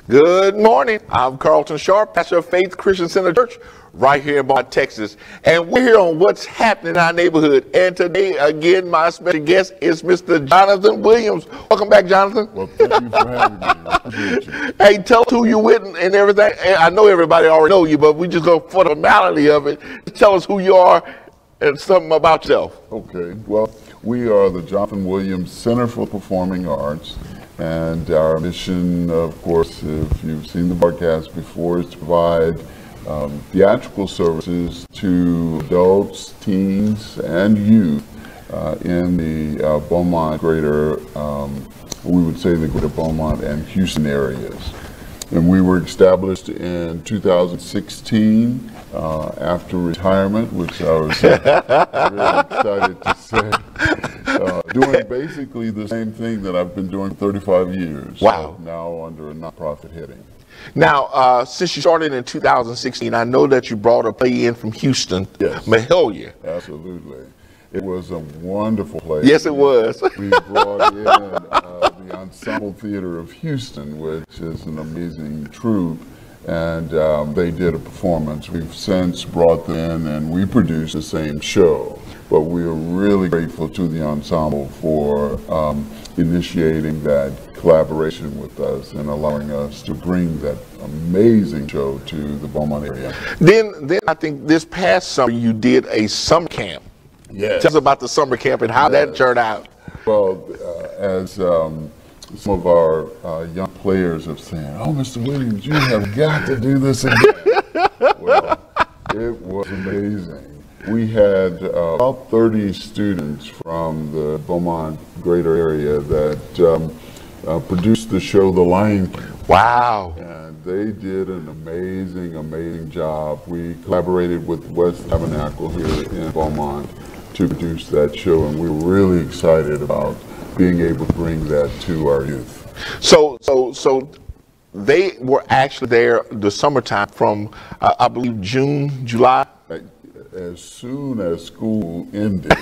Good morning. I'm Carlton Sharp, pastor of Faith Christian Center Church, right here in Beaumont, Texas. And we're here on what's happening in our neighborhood. And today, again, my special guest is Mr. Jonathan Williams. Welcome back, Jonathan. Well, thank you for having me. I appreciate you. Hey, tell us who you're with and everything. I know everybody already know you, but we just go for the formality of it. Tell us who you are and something about yourself. Okay. Well, we are the Jonathan Williams Center for Performing Arts. And our mission, of course, if you've seen the broadcast before, is to provide theatrical services to adults, teens, and youth in the Beaumont greater, we would say the greater Beaumont and Houston areas. And we were established in 2016 after retirement, which I was really excited to say. Doing basically the same thing that I've been doing for 35 years. Wow. Now under a nonprofit heading. Now, since you started in 2016, I know that you brought a play in from Houston, Yes. Mahalia. Absolutely. It was a wonderful play. Yes, it was. We brought in the Ensemble Theater of Houston, which is an amazing troupe, and they did a performance. We've since brought them in and we produced the same show. But we are really grateful to the ensemble for initiating that collaboration with us and allowing us to bring that amazing show to the Beaumont area. Then I think this past summer you did a summer camp. Yes. Tell us about the summer camp and how that turned out. Well, as some of our young players have said, "Oh, Mr. Williams, you have got to do this again." Well, it was amazing. We had about 30 students from the Beaumont greater area that produced the show The Lion King. Wow. And they did an amazing job. We collaborated with West Tabernacle here in Beaumont to produce that show, and we were really excited about being able to bring that to our youth. So they were actually there the summertime from, I believe, June, July? As soon as school ended,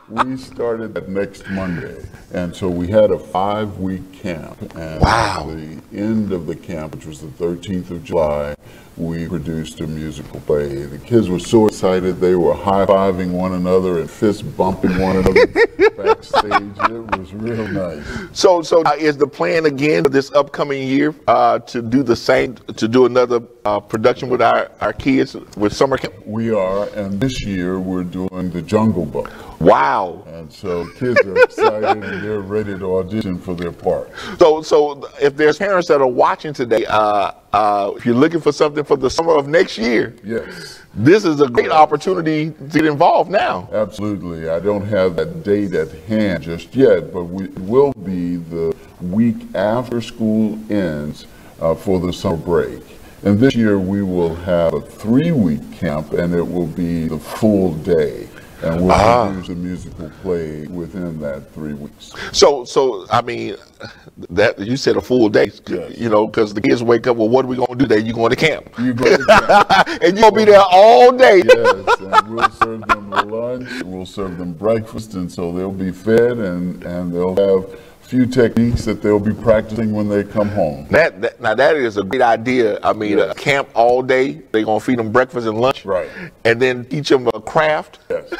we started that next Monday. And so we had a 5-week camp. And wow. At the end of the camp, which was the 13th of July, we produced a musical play. The kids were so excited, they were high-fiving one another and fist-bumping one another backstage. It was real nice. So is the plan again for this upcoming year to do the same, to do another production with our kids with summer camp? We are, and this year we're doing The Jungle Book. Wow. And so kids are excited and they're ready to audition for their part. So if there's parents that are watching today, if you're looking for something for the summer of next year, yes, this is a great opportunity to get involved now. Absolutely. I don't have that date at hand just yet, but it will be the week after school ends for the summer break. And this year we will have a 3-week camp, and it will be the full day. And we'll produce a musical play within that 3 weeks. So I mean, that you said a full day, yes. You know, because the kids wake up. Well, what are we going to do today? You going to camp? You go to camp. And you'll be there all day. Yes, and we'll serve them lunch. We'll serve them breakfast, and so they'll be fed, and they'll have few techniques that they'll be practicing when they come home. Now that is a great idea. I mean, yes. A camp all day. They're gonna feed them breakfast and lunch, right? And then teach them a craft, yes.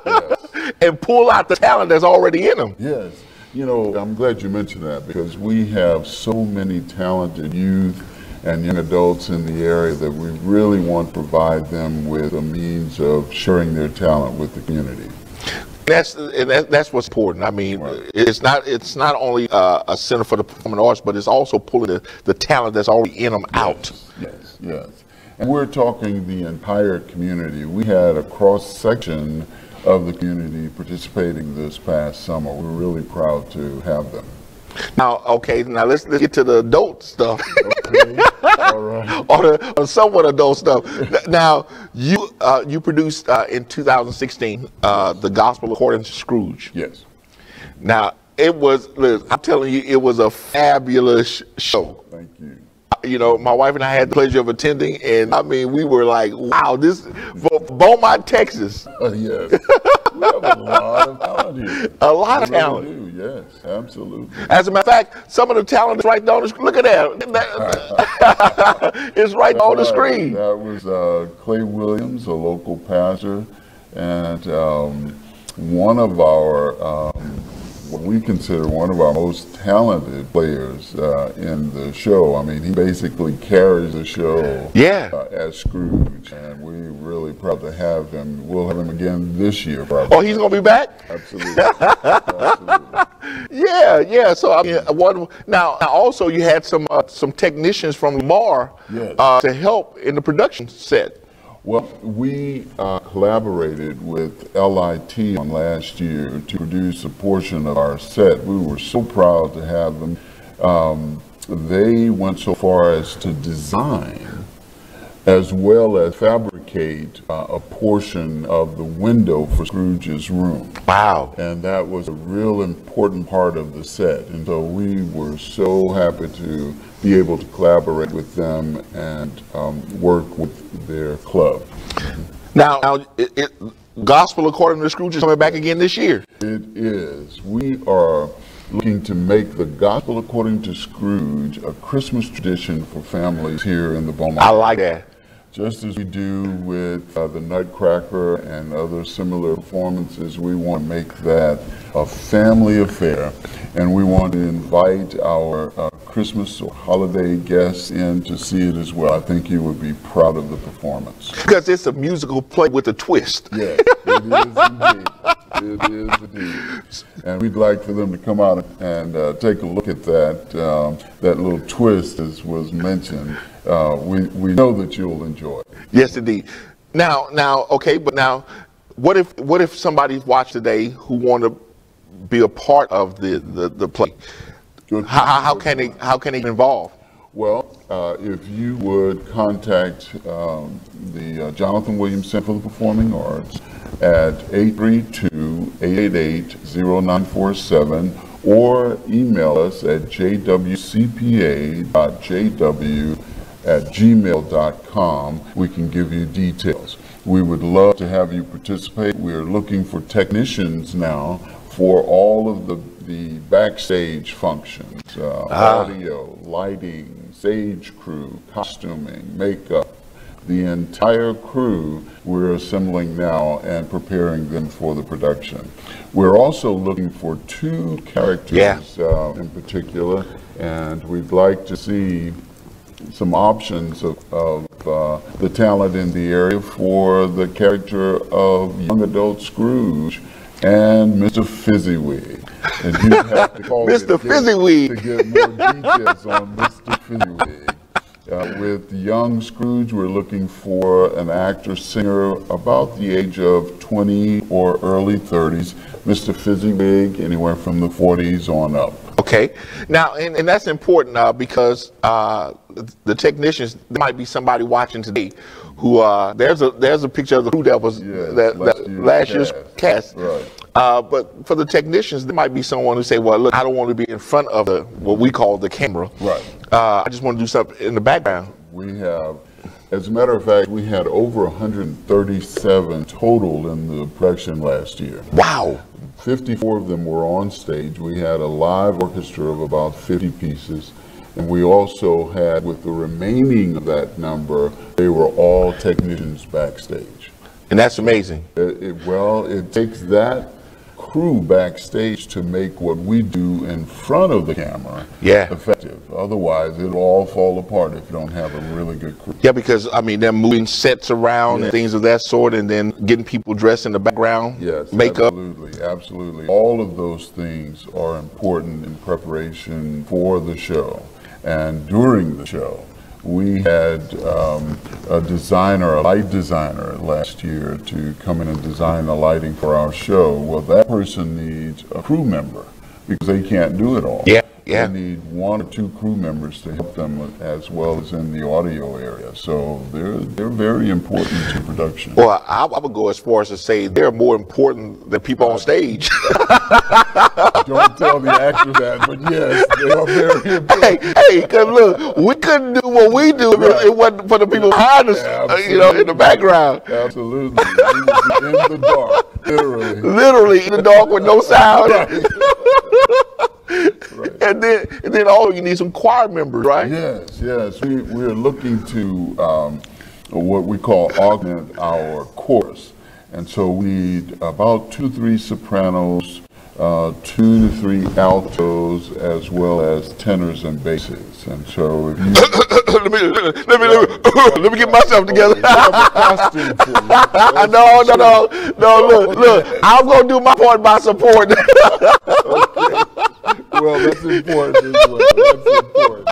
Yes. And pull out the talent that's already in them. Yes, you know, I'm glad you mentioned that because we have so many talented youth and young adults in the area that we really want to provide them with a means of sharing their talent with the community. That's what's important. I mean, right. It's not only a center for the performing arts, but it's also pulling the talent that's already in them out. Yes, yes. And we're talking the entire community. We had a cross-section of the community participating this past summer. We're really proud to have them. Now, okay, now let's get to the adult stuff. Okay, all right. or the somewhat adult stuff. Now, you produced in 2016 the Gospel According to Scrooge. Yes. Now, I'm telling you, it was a fabulous show. Thank you. You know, my wife and I had the pleasure of attending, and I mean, we were like, wow, this for Beaumont, Texas. Yes. We have a lot of talent here. A lot of really talent. Do. Yes, absolutely. As a matter of fact, some of the talent is right down the screen. Look at that. It's right on the screen. That was Clay Williams, a local pastor, and one of our, what we consider one of our most talented players in the show. I mean, he basically carries the show as Scrooge, and we're really proud to have him. We'll have him again this year, probably. Oh, he's going to be back? Absolutely. Absolutely. Yeah. So I mean, now also you had some technicians from Lamar to help in the production set. Well, we collaborated with LIT on last year to produce a portion of our set. We were so proud to have them. They went so far as to design as well as fabricate a portion of the window for Scrooge's room. Wow. And that was a real important part of the set. And so we were so happy to be able to collaborate with them and work with their club. Now Gospel According to Scrooge is coming back again this year. It is. We are looking to make the Gospel According to Scrooge a Christmas tradition for families here in the Beaumont. I like that. Just as we do with the Nutcracker and other similar performances, we want to make that a family affair, and we want to invite our Christmas or holiday guests in to see it as well. I think you would be proud of the performance. Because it's a musical play with a twist. Yes, it is indeed. It is indeed. And we'd like for them to come out and take a look at that, that little twist as was mentioned. We know that you'll enjoy it. Yes, indeed. Now, okay, but now, what if somebody's watched today who want to be a part of the play? How can they get involved? Well, if you would contact the Jonathan Williams Center for the Performing Arts at 832-888-0947 or email us at jwcpa.jw@gmail.com. We can give you details. We would love to have you participate. We are looking for technicians now for all of the backstage functions, audio, lighting, stage crew, costuming, makeup. The entire crew we're assembling now and preparing them for the production. We're also looking for 2 characters in particular, and we'd like to see some options of the talent in the area for the character of young adult Scrooge and Mr. Fezziwig. And you have to call Mr. Fezziwig to get more details on Mr. Fezziwig. With young Scrooge, we're looking for an actor-singer about the age of 20 or early 30s. Mr. Fezziwig, anywhere from the 40s on up. Okay. Now, and that's important because the technicians, there might be somebody watching today who, there's a picture of the crew that was last year's cast. Right. But for the technicians, there might be someone who say, well, look, I don't want to be in front of what we call the camera. Right. I just want to do something in the background. We have, as a matter of fact, we had over 137 total in the production last year. Wow. 54 of them were on stage. We had a live orchestra of about 50 pieces. And we also had, with the remaining of that number, they were all technicians backstage. And that's amazing. Well, it takes that crew backstage to make what we do in front of the camera effective. Otherwise, it'll all fall apart if you don't have a really good crew. Yeah, because, I mean, they're moving sets around and things of that sort, and then getting people dressed in the background, makeup. Absolutely, absolutely. All of those things are important in preparation for the show. And during the show, we had a light designer last year to come in and design the lighting for our show. Well, that person needs a crew member because they can't do it all. They need 1 or 2 crew members to help them as well as in the audio area. So they're very important to production. Well, I would go as far as to say they're more important than people on stage. Don't tell the actor that, but yes, they are very important. Hey, because look, we couldn't do what we do if it wasn't for the people behind us, in the background. Absolutely. We would be in the dark, literally. Literally in the dark with no sound. and then also you need some choir members, right? Yes, yes. We're looking to what we call augment our chorus. And so we need about 2 to 3 sopranos, 2 to 3 altos, as well as tenors and basses. And so if you let me get myself together. No, look, I'm gonna do my part by support. Okay. Well, that's important as well. That's important.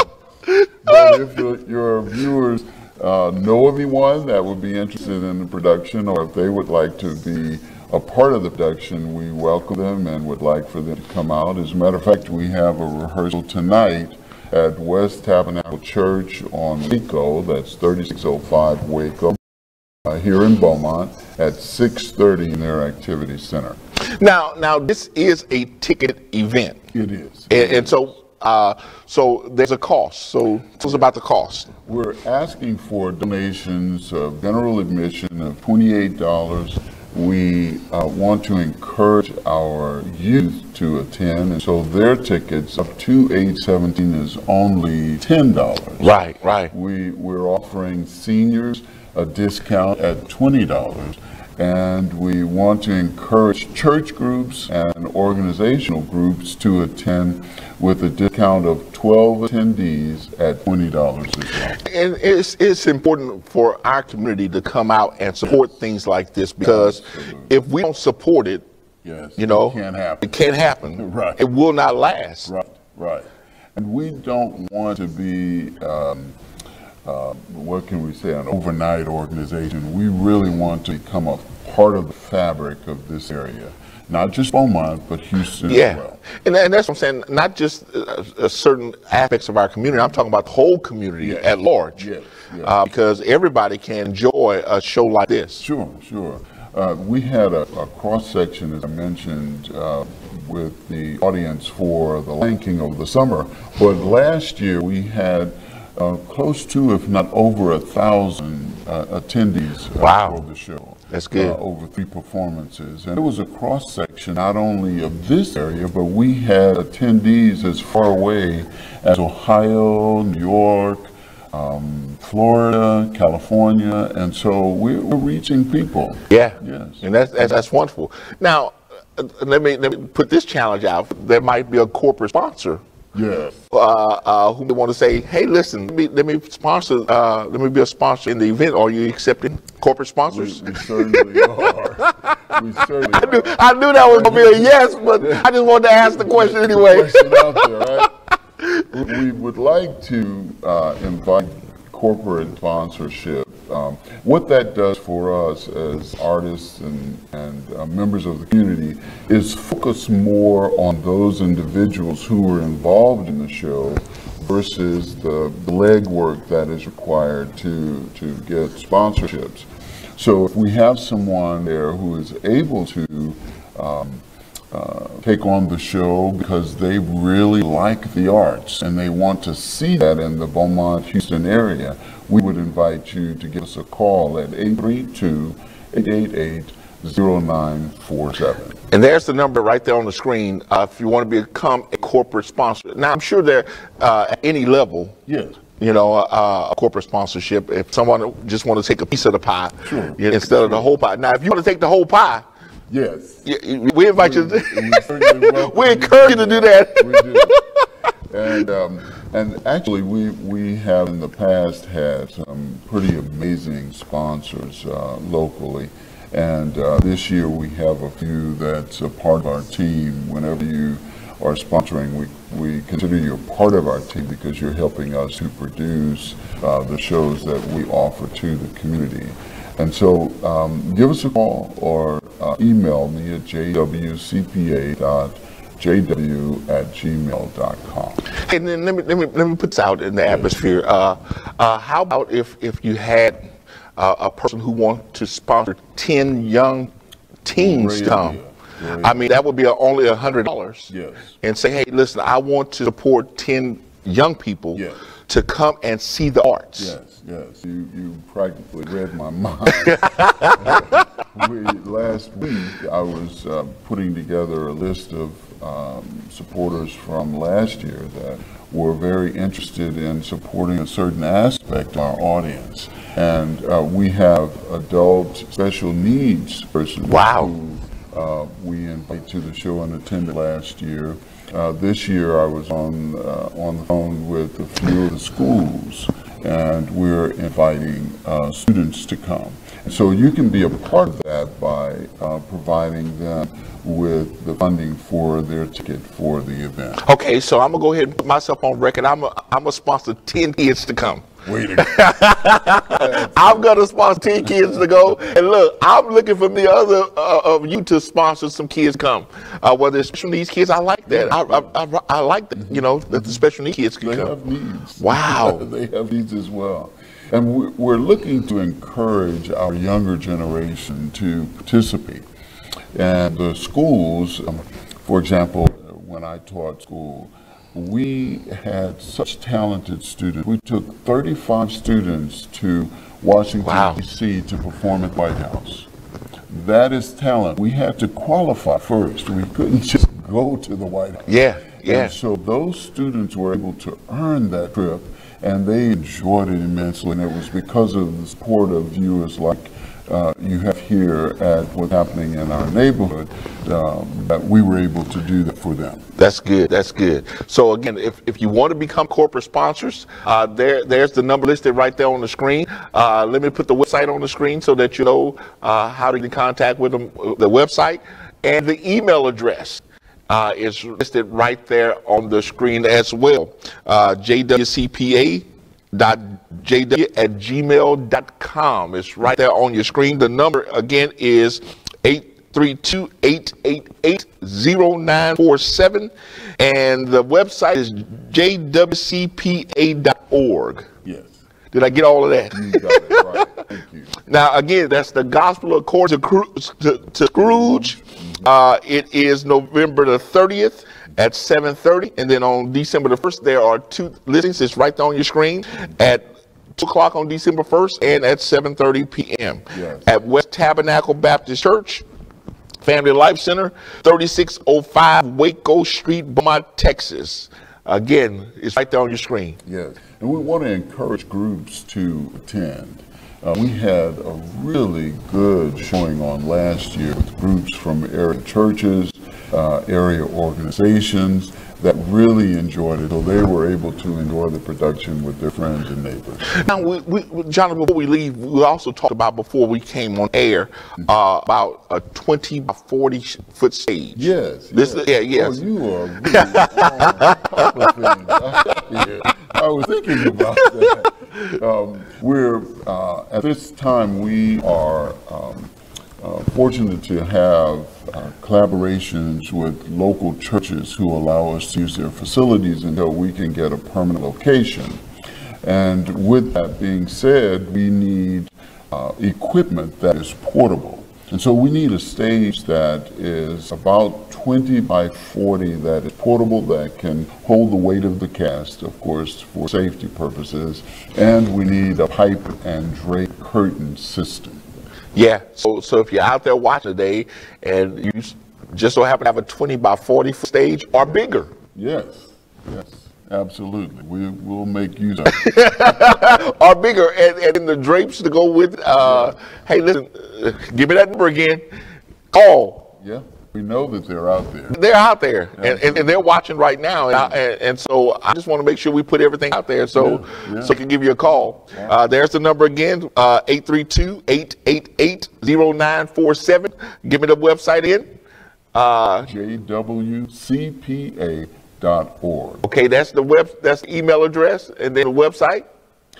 But if your viewers know of anyone that would be interested in the production, or if they would like to be a part of the production, we welcome them and would like for them to come out. As a matter of fact, we have a rehearsal tonight at West Tabernacle Church on Waco, that's 3605 Waco, here in Beaumont, at 6:30 in their activity center. Now this is a ticket event. It is. And so there's a cost. So tell us about the cost. We're asking for donations of general admission of $28. We want to encourage our youth to attend, and so their tickets up to age 17 is only $10. Right. We're offering seniors a discount at $20. And we want to encourage church groups and organizational groups to attend with a discount of 12 attendees at $20 as well. And it's important for our community to come out and support things like this, because if we don't support it, yes, you know, it can't happen. Right. It will not last. Right. And we don't want to be what can we say, an overnight organization. We really want to become a part of the fabric of this area, not just Beaumont, but Houston as well. And that's what I'm saying, not just certain aspects of our community. I'm talking about the whole community at large, because everybody can enjoy a show like this. Sure. We had a cross-section, as I mentioned, with the audience for the Lion King over the summer, but last year we had close to, if not over 1,000 attendees for the show. That's good. Over 3 performances. And it was a cross-section not only of this area, but we had attendees as far away as Ohio, New York, Florida, California, and so we're reaching people. Yes. And that's wonderful. Now, let me put this challenge out. There might be a corporate sponsor. Yes. Who may want to say, hey, listen, let me sponsor. Let me be a sponsor in the event. Are you accepting corporate sponsors? We certainly are. I knew that was going to be a yes, but I just wanted to ask the question anyway. We would like to invite corporate sponsorship. What that does for us as artists and members of the community is focus more on those individuals who are involved in the show versus the legwork that is required to get sponsorships. So if we have someone there who is able to take on the show because they really like the arts and they want to see that in the Beaumont, Houston area, we would invite you to give us a call at 832-888-0947. And there's the number right there on the screen if you want to become a corporate sponsor. Now, I'm sure they're at any level. Yes. You know, a corporate sponsorship. If someone just want to take a piece of the pie instead of the whole pie. Now, if you want to take the whole pie, yes, we invite you. We encourage you to do that. We do. And actually, we have in the past had some pretty amazing sponsors locally. And this year we have a few that's a part of our team. Whenever you are sponsoring, we consider you a part of our team because you're helping us to produce the shows that we offer to the community. And so give us a call or email me at jwcpa.jw@gmail.com. And then let me put this out in the atmosphere. How about if you had a person who wants to sponsor 10 young teens to come? I mean, that would be only $100. Yes. And say, hey, listen, I want to support 10 young people to come and see the arts. Yes. You practically read my mind. Last week, I was putting together a list of supporters from last year that were very interested in supporting a certain aspect of our audience. And we have adult special needs persons who we invite to the show and attended last year. This year I was on the phone with a few of the schools, and we're inviting students to come. And so you can be a part of that by providing them with the funding for their ticket for the event. Okay, so I'm gonna go ahead and put myself on record. I'm a sponsor 10 kids to come. Way to go. I'm gonna sponsor 10 kids to go. And look, I'm looking for the other of you to sponsor some kids to come. Whether it's special needs kids, I like that. I like that. You know, that the special needs kids can come. They have needs. Wow. They have needs as well. And we're looking to encourage our younger generation to participate. And the schools, for example, when I taught school, we had such talented students. We took 35 students to Washington, D.C. to perform at the White House. That is talent. We had to qualify first. We couldn't just go to the White House. Yeah. And so those students were able to earn that trip, and they enjoyed it immensely. And it was because of the support of viewers like you have here at what's happening in our neighborhood that we were able to do that for them. That's good. That's good. So again, if you want to become corporate sponsors, there's the number listed right there on the screen. Let me put the website on the screen so that you know how to get in contact with them. The website and the email address is listed right there on the screen as well. jwcpa.jw@gmail.com. It's right there on your screen. The number again is 832-888-0947, and the website is jwcpa.org. Yes. Did I get all of that? You got it right. Thank you. Now again, that's the Gospel according to Scrooge. It is November the 30th at 7:30, and then on December the 1st there are two listings. It's right there on your screen at 2 o'clock on December 1st and at 7:30 p.m. Yes. At West Tabernacle Baptist Church, Family Life Center, 3605 Waco Street, Beaumont, Texas. Again, it's right there on your screen. Yes, and we want to encourage groups to attend. We had a really good showing on last year with groups from area churches, area organizations that really enjoyed it, so they were able to enjoy the production with their friends and neighbors. Now, Jonathan, before we leave, we also talked about before we came on air about a 20 by 40 foot stage. Yes. Yes. Oh, you are really on top of things. I was thinking about that. At this time, we are fortunate to have collaborations with local churches who allow us to use their facilities until we can get a permanent location. And with that being said, we need equipment that is portable. And so we need a stage that is about 20 by 40 that is portable, that can hold the weight of the cast, of course, for safety purposes. And we need a pipe and drape curtain system. Yeah, so if you're out there watching today and you just so happen to have a 20 by 40 foot stage or bigger. Yes, absolutely. We'll make use of it. Or bigger, and the drapes to go with, hey, listen, give me that number again. Call. Yeah, we know that they're out there. They're out there, and they're watching right now. And so I just want to make sure we put everything out there so I can give you a call. There's the number again, 832-888-0947. Give me the website in. jwcpa.org. Okay, that's the email address, and then the website.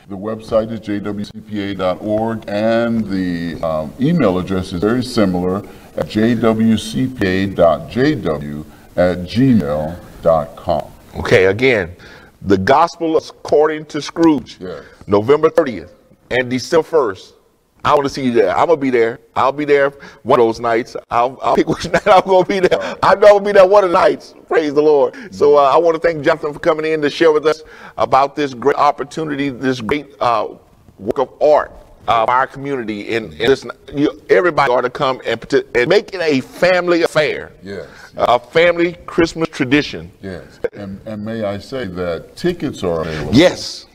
The website is jwcpa.org, and the email address is very similar at jwcpa.jw@gmail.com. Okay, again, the Gospel according to Scrooge, November 30th and December 1st. I want to see you there. I'm going to be there. I'll be there one of those nights. I'll pick which night I'm going to be there. I know I'll be there one of the nights. Praise the Lord. So I want to thank Jonathan for coming in to share with us about this great opportunity, this great work of art our community, and listen, everybody ought to come and make it a family affair. Yes. A family Christmas tradition. Yes. And may I say that tickets are available. Yes.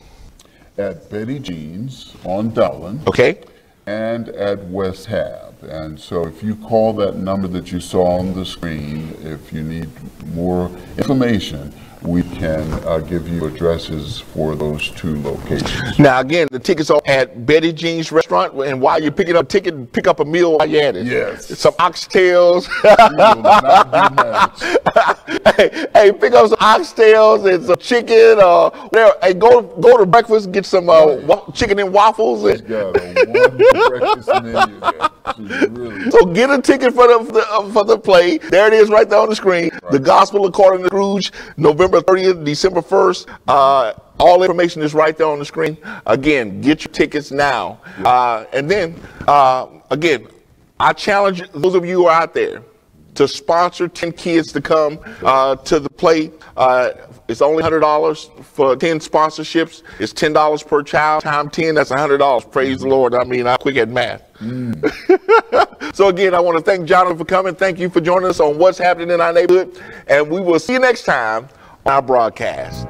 At Betty Jean's on Dowland. Okay. And at West Hab. And so if you call that number that you saw on the screen, if you need more information, we can give you addresses for those 2 locations. Now, again, the tickets are at Betty Jean's restaurant, and while you're picking up a ticket, pick up a meal while you're at it. Yes. Some oxtails. We will not do much. Hey, pick up some oxtails and some chicken, or whatever. Hey, go to breakfast, get some chicken and waffles. She's got a wonderful breakfast menu there. Really... So get a ticket for the play. There it is, right there on the screen. Right. The Gospel According to Scrooge, November 30th, December 1st. All information is right there on the screen. Again, get your tickets now. And then, again, I challenge those of you who are out there to sponsor 10 kids to come to the play. It's only $100 for 10 sponsorships. It's $10 per child. Times 10, that's $100. Praise the Lord. I mean, I'm quick at math. So again, I want to thank Jonathan for coming. Thank you for joining us on What's Happening in Our Neighborhood. And we will see you next time on our broadcast.